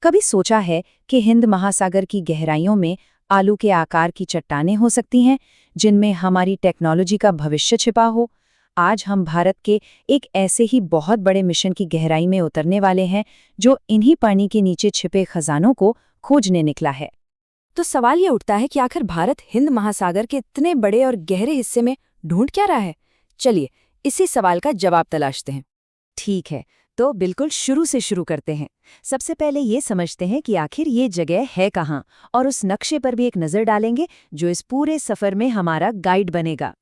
कभी सोचा है कि हिंद महासागर की गहराइयों में आलू के आकार की चट्टानें हो सकती हैं, जिनमें हमारी टेक्नोलॉजी का भविष्य छिपा हो? आज हम भारत के एक ऐसे ही बहुत बड़े मिशन की गहराई में उतरने वाले हैं, जो इन्हीं पानी के नीचे छिपे खजानों को खोजने निकला है। तो सवाल ये उठता है कि आखिर भारत हिंद महासागर के इतने बड़े और गहरे हिस्से में ढूंढ क्या रहा है। चलिए इसी सवाल का जवाब तलाशते हैं। ठीक है, तो बिल्कुल शुरू से शुरू करते हैं। सबसे पहले ये समझते हैं कि आखिर ये जगह है कहाँ, और उस नक्शे पर भी एक नज़र डालेंगे जो इस पूरे सफ़र में हमारा गाइड बनेगा।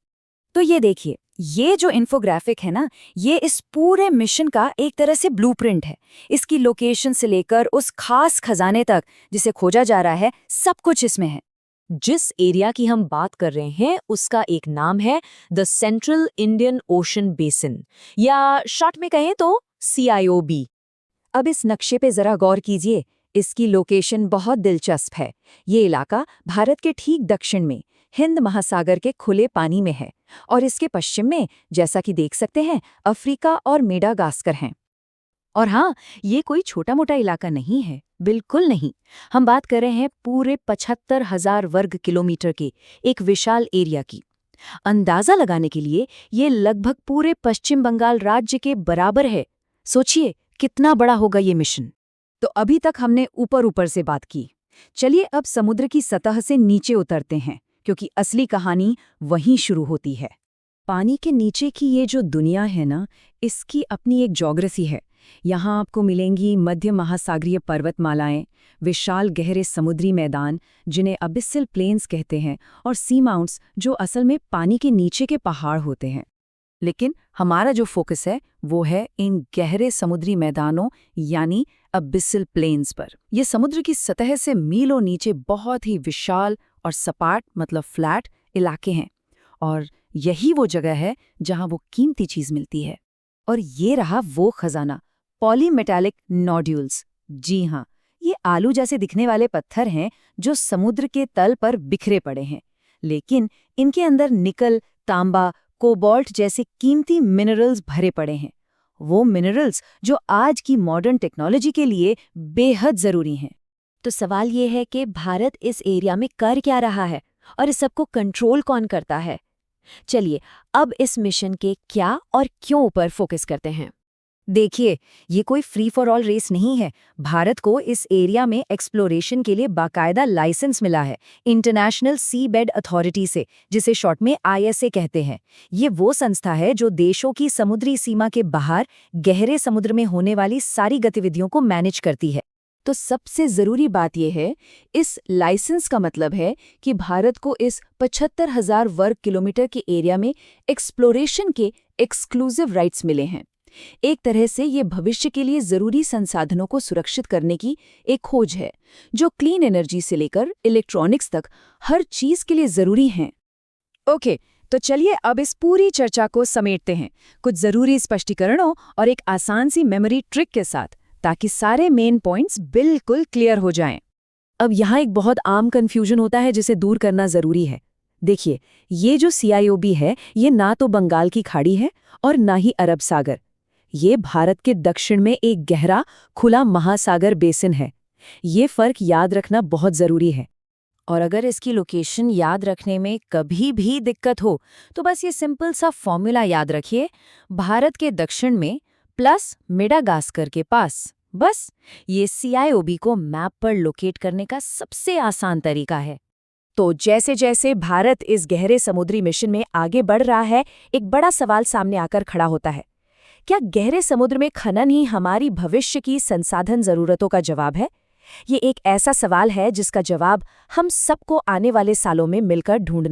तो ये देखिए, ये जो इन्फोग्राफिक है ना, ये इस पूरे मिशन का एक तरह से ब्लूप्रिंट है। इसकी लोकेशन से लेकर उस खास खजाने तक जिसे खोजा जा रहा है, सब कुछ इसमें है। जिस एरिया की हम बात कर रहे हैं उसका एक नाम है the central Indian ocean basin, या शॉर्ट में कहें तो CIOB। अब इस नक्शे पे जरा गौर कीजिए। इसकी लोकेशन बहुत दिलचस्प है। ये इलाका भारत के ठीक दक्षिण में हिंद महासागर के खुले पानी में है, और इसके पश्चिम में, जैसा कि देख सकते हैं, अफ्रीका और मेडागास्कर हैं। और हाँ, ये कोई छोटा मोटा इलाका नहीं है, बिल्कुल नहीं। हम बात कर रहे हैं पूरे 75,000 वर्ग किलोमीटर के एक विशाल एरिया की। अंदाजा लगाने के लिए ये लगभग पूरे पश्चिम बंगाल राज्य के बराबर है। सोचिए कितना बड़ा होगा ये मिशन। तो अभी तक हमने ऊपर ऊपर से बात की। चलिए अब समुद्र की सतह से नीचे उतरते हैं, क्योंकि असली कहानी वहीं शुरू होती है। पानी के नीचे की ये जो दुनिया है ना, इसकी अपनी एक ज्योग्राफी है। यहाँ आपको मिलेंगी मध्य महासागरीय पर्वतमालाएं, विशाल गहरे समुद्री मैदान जिन्हें अबिसल प्लेन्स कहते हैं, और सी माउंट्स जो असल में पानी के नीचे के पहाड़ होते हैं। लेकिन हमारा जो फोकस है वो है इन गहरे समुद्री मैदानों यानी अबिसल प्लेन्स पर। ये समुद्र की सतह से मीलों नीचे बहुत ही विशाल और सपाट, मतलब फ्लैट इलाके हैं, और यही वो जगह है जहां वो कीमती चीज मिलती है। और ये रहा वो खजाना, पॉलीमेटालिक नोड्यूल्स। जी हाँ, ये आलू जैसे दिखने वाले पत्थर हैं जो समुद्र के तल पर बिखरे पड़े हैं, लेकिन इनके अंदर निकल, तांबा, कोबाल्ट जैसे कीमती मिनरल्स भरे पड़े हैं। वो मिनरल्स जो आज की मॉडर्न टेक्नोलॉजी के लिए बेहद जरूरी हैं। तो सवाल ये है कि भारत इस एरिया में कर क्या रहा है और इस सबको कंट्रोल कौन करता है। चलिए अब इस मिशन के क्या और क्यों पर फोकस करते हैं। देखिए, ये कोई फ्री फॉर ऑल रेस नहीं है। भारत को इस एरिया में एक्सप्लोरेशन के लिए बाकायदा लाइसेंस मिला है इंटरनेशनल सी बेड अथॉरिटी से, जिसे शॉर्ट में ISA कहते हैं। ये वो संस्था है जो देशों की समुद्री सीमा के बाहर गहरे समुद्र में होने वाली सारी गतिविधियों को मैनेज करती है। तो सबसे जरूरी बात यह है, इस लाइसेंस का मतलब है कि भारत को इस 75,000 वर्ग किलोमीटर के एरिया में एक्सप्लोरेशन के एक्सक्लूसिव राइट्स मिले हैं। एक तरह से ये भविष्य के लिए जरूरी संसाधनों को सुरक्षित करने की एक खोज है, जो क्लीन एनर्जी से लेकर इलेक्ट्रॉनिक्स तक हर चीज के लिए जरूरी हैं। ओके, तो चलिए अब इस पूरी चर्चा को समेटते हैं कुछ जरूरी स्पष्टीकरणों और एक आसान सी मेमोरी ट्रिक के साथ, ताकि सारे मेन पॉइंट्स बिल्कुल क्लियर हो जाएं। अब यहाँ एक बहुत आम कन्फ्यूजन होता है जिसे दूर करना जरूरी है। देखिए, ये जो CIOB है, ये ना तो बंगाल की खाड़ी है और ना ही अरब सागर। ये भारत के दक्षिण में एक गहरा खुला महासागर बेसिन है। ये फर्क याद रखना बहुत जरूरी है। और अगर इसकी लोकेशन याद रखने में कभी भी दिक्कत हो, तो बस ये सिंपल सा फॉर्मूला याद रखिए, भारत के दक्षिण में प्लस मेडागास्कर के पास। बस ये CIOB को मैप पर लोकेट करने का सबसे आसान तरीका है। तो जैसे जैसे भारत इस गहरे समुद्री मिशन में आगे बढ़ रहा है, एक बड़ा सवाल सामने आकर खड़ा होता है। क्या गहरे समुद्र में खनन ही हमारी भविष्य की संसाधन जरूरतों का जवाब है? ये एक ऐसा सवाल है जिसका जवाब हम सबको आने वाले सालों में मिलकर ढूंढना